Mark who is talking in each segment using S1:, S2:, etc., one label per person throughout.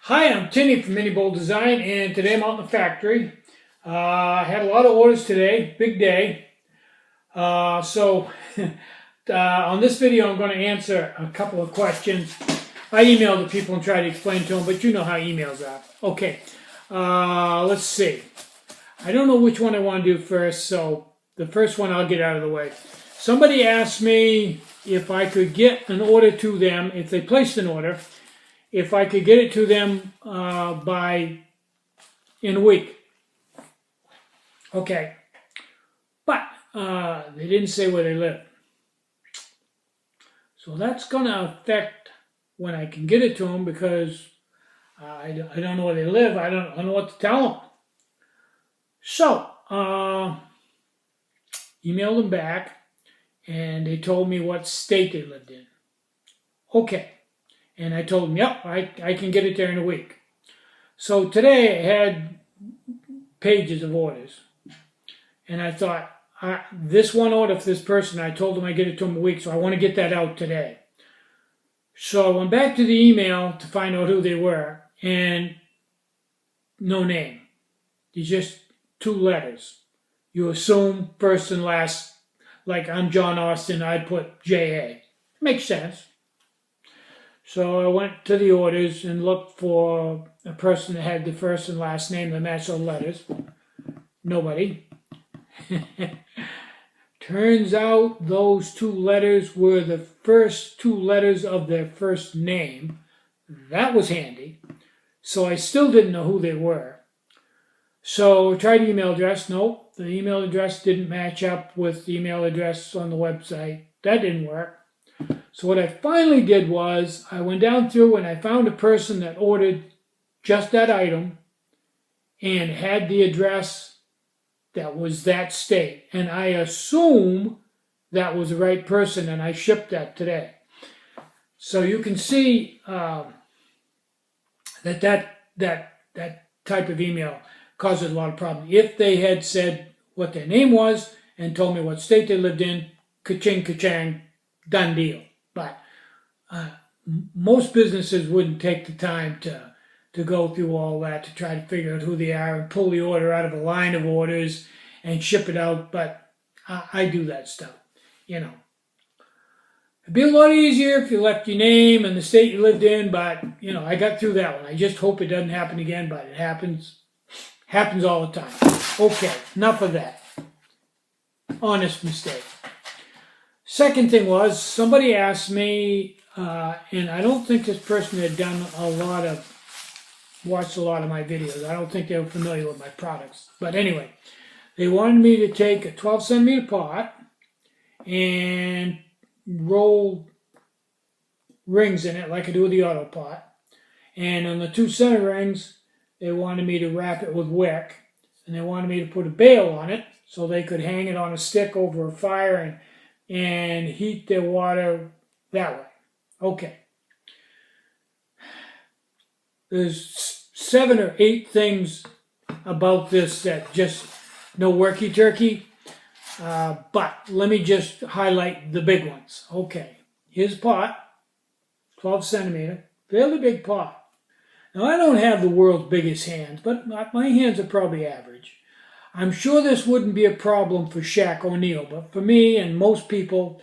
S1: Hi, I'm Tinny from Mini Bowl Design, and today I'm out in the factory. I had a lot of orders today, big day. So on this video, I'm going to answer a couple of questions. I emailed the people and tried to explain to them, but you know how emails are. Okay, let's see. I don't know which one I want to do first, so the first one I'll get out of the way. Somebody asked me if I could get an order to them, if they placed an order, if I could get it to them in a week. Okay, but they didn't say where they live. So that's going to affect when I can get it to them because I don't know where they live. I don't know what to tell them. So, emailed them back, and they told me what state they lived in. Okay. And I told them, yep, I can get it there in a week. So today I had pages of orders. And I thought, this one order for this person, I told them I'd get it to them in a week, so I want to get that out today. So I went back to the email to find out who they were, and no name. It's just 2 letters. You assume first and last, like I'm John Austin, I'd put J.A. Makes sense. So I went to the orders and looked for a person that had the first and last name that matched those letters. Nobody. Turns out those 2 letters were the first 2 letters of their first name. That was handy. So I still didn't know who they were. So I tried the email address. Nope, the email address didn't match up with the email address on the website. That didn't work. So what I finally did was I went down through and I found a person that ordered just that item and had the address that was that state. And I assume that was the right person, and I shipped that today. So you can see that type of email causes a lot of problems. If they had said what their name was and told me what state they lived in, ka-ching, ka-chang, done deal. But most businesses wouldn't take the time to go through all that to try to figure out who they are and pull the order out of a line of orders and ship it out. But I do that stuff, you know. It'd be a lot easier if you left your name and the state you lived in, but, you know, I got through that one. I just hope it doesn't happen again, but it happens all the time. Okay, enough of that. Honest mistake. Second thing was, somebody asked me, and I don't think this person had watched a lot of my videos. I don't think they were familiar with my products. But anyway, they wanted me to take a 12 centimeter pot and roll rings in it like I do with the auto pot. And on the 2 center rings, they wanted me to wrap it with wick. And they wanted me to put a bail on it so they could hang it on a stick over a fire and heat their water that way. Okay. There's 7 or 8 things about this that just no worky turkey. But let me just highlight the big ones. Okay. Here's a pot, 12 centimeter, fairly big pot. Now I don't have the world's biggest hands, but my hands are probably average. I'm sure this wouldn't be a problem for Shaq O'Neal, but for me and most people,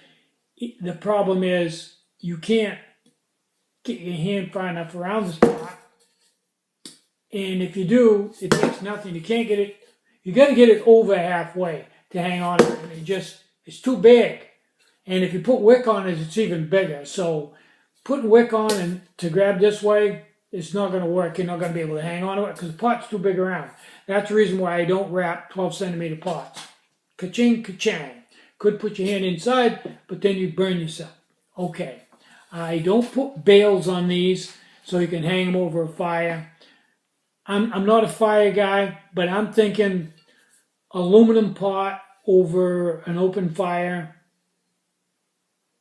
S1: the problem is you can't get your hand far enough around the spot. And if you do, it takes nothing. You can't get it. You got to get it over halfway to hang on to it. It's too big. And if you put wick on it, it's even bigger. So putting wick on and to grab this way, it's not going to work. You're not going to be able to hang on to it because the pot's too big around. That's the reason why I don't wrap 12 centimeter pots. Ka-ching, ka-chang. Could put your hand inside, but then you burn yourself. Okay. I don't put bails on these so you can hang them over a fire. I'm not a fire guy, but I'm thinking aluminum pot over an open fire,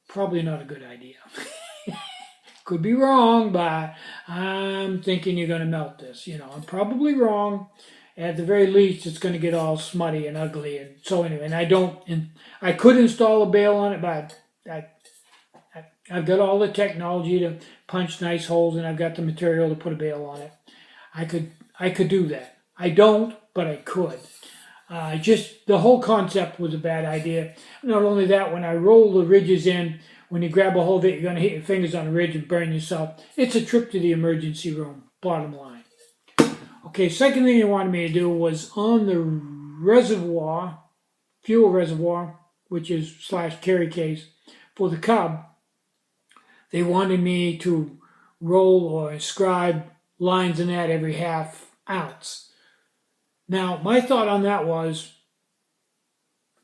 S1: probably not a good idea. Could be wrong, but I'm thinking you're going to melt this. You know, I'm probably wrong. At the very least, it's going to get all smutty and ugly. And so anyway, I could install a bail on it, but I've got all the technology to punch nice holes, and I've got the material to put a bail on it. I could do that. I don't, but I could. Just the whole concept was a bad idea. Not only that, when I roll the ridges in, when you grab a hold of it, you're going to hit your fingers on the ridge and burn yourself. It's a trip to the emergency room, bottom line. Okay, second thing they wanted me to do was on the reservoir, fuel reservoir, which is / carry case, for the Cub, they wanted me to roll or inscribe lines in that every ½ ounce. Now, my thought on that was,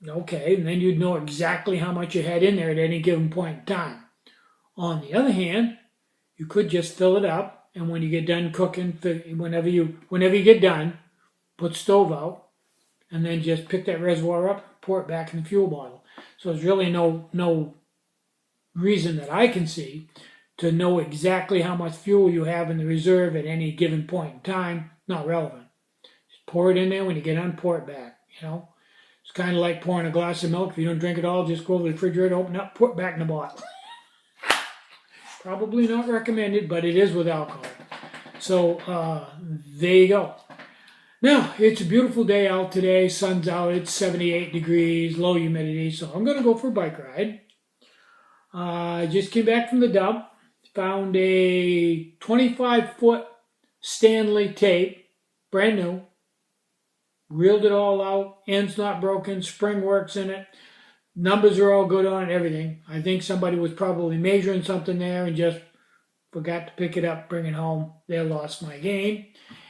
S1: okay, and then you'd know exactly how much you had in there at any given point in time. On the other hand, you could just fill it up, and when you get done cooking, whenever you get done, put stove out, and then just pick that reservoir up, pour it back in the fuel bottle. So there's really no reason that I can see to know exactly how much fuel you have in the reserve at any given point in time. Not relevant. Just pour it in there. When you get done, pour it back. It's kind of like pouring a glass of milk. If you don't drink it all, just go to the refrigerator, open it up, put it back in the bottle. Probably not recommended, but it is with alcohol. So there you go. Now, it's a beautiful day out today. Sun's out. It's 78 degrees, low humidity. So I'm going to go for a bike ride. I just came back from the dump. Found a 25-foot Stanley tape, brand new. Reeled it all out. End's not broken. Spring works in it. Numbers are all good on it, everything. I think somebody was probably measuring something there and just forgot to pick it up, bring it home. They lost my game.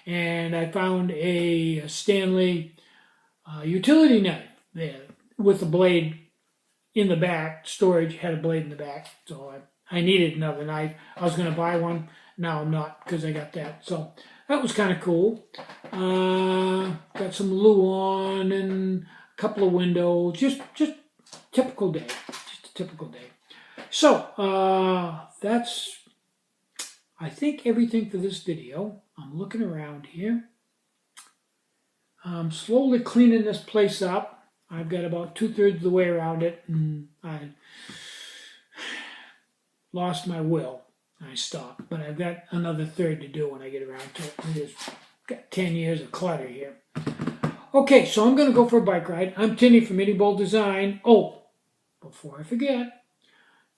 S1: And I found a Stanley utility knife there with a blade in the back. Storage had a blade in the back. So I needed another knife. I was going to buy one. Now I'm not because I got that. So that was kind of cool. Got some Luan and a couple of windows. Just typical day. Just a typical day. So that's, I think, everything for this video. I'm looking around here. I'm slowly cleaning this place up. I've got about 2/3 of the way around it, and I lost my will. I stopped, but I've got another third to do when I get around to it. I just got 10 years of clutter here. Okay, so I'm going to go for a bike ride. I'm Tinny from Itty Bolt Design. Oh, before I forget,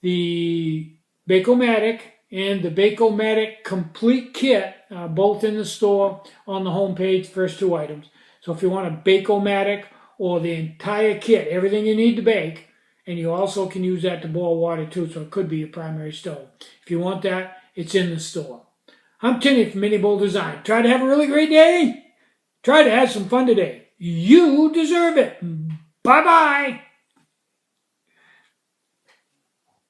S1: the Bacomatic and the Bacomatic Complete Kit are both in the store on the homepage, first 2 items. So if you want a Bacomatic or the entire kit, everything you need to bake, and you also can use that to boil water too, so it could be your primary stove. If you want that, it's in the store. I'm Tinny from Itty Bolt Design. Try to have a really great day. Try to have some fun today. You deserve it. Bye-bye.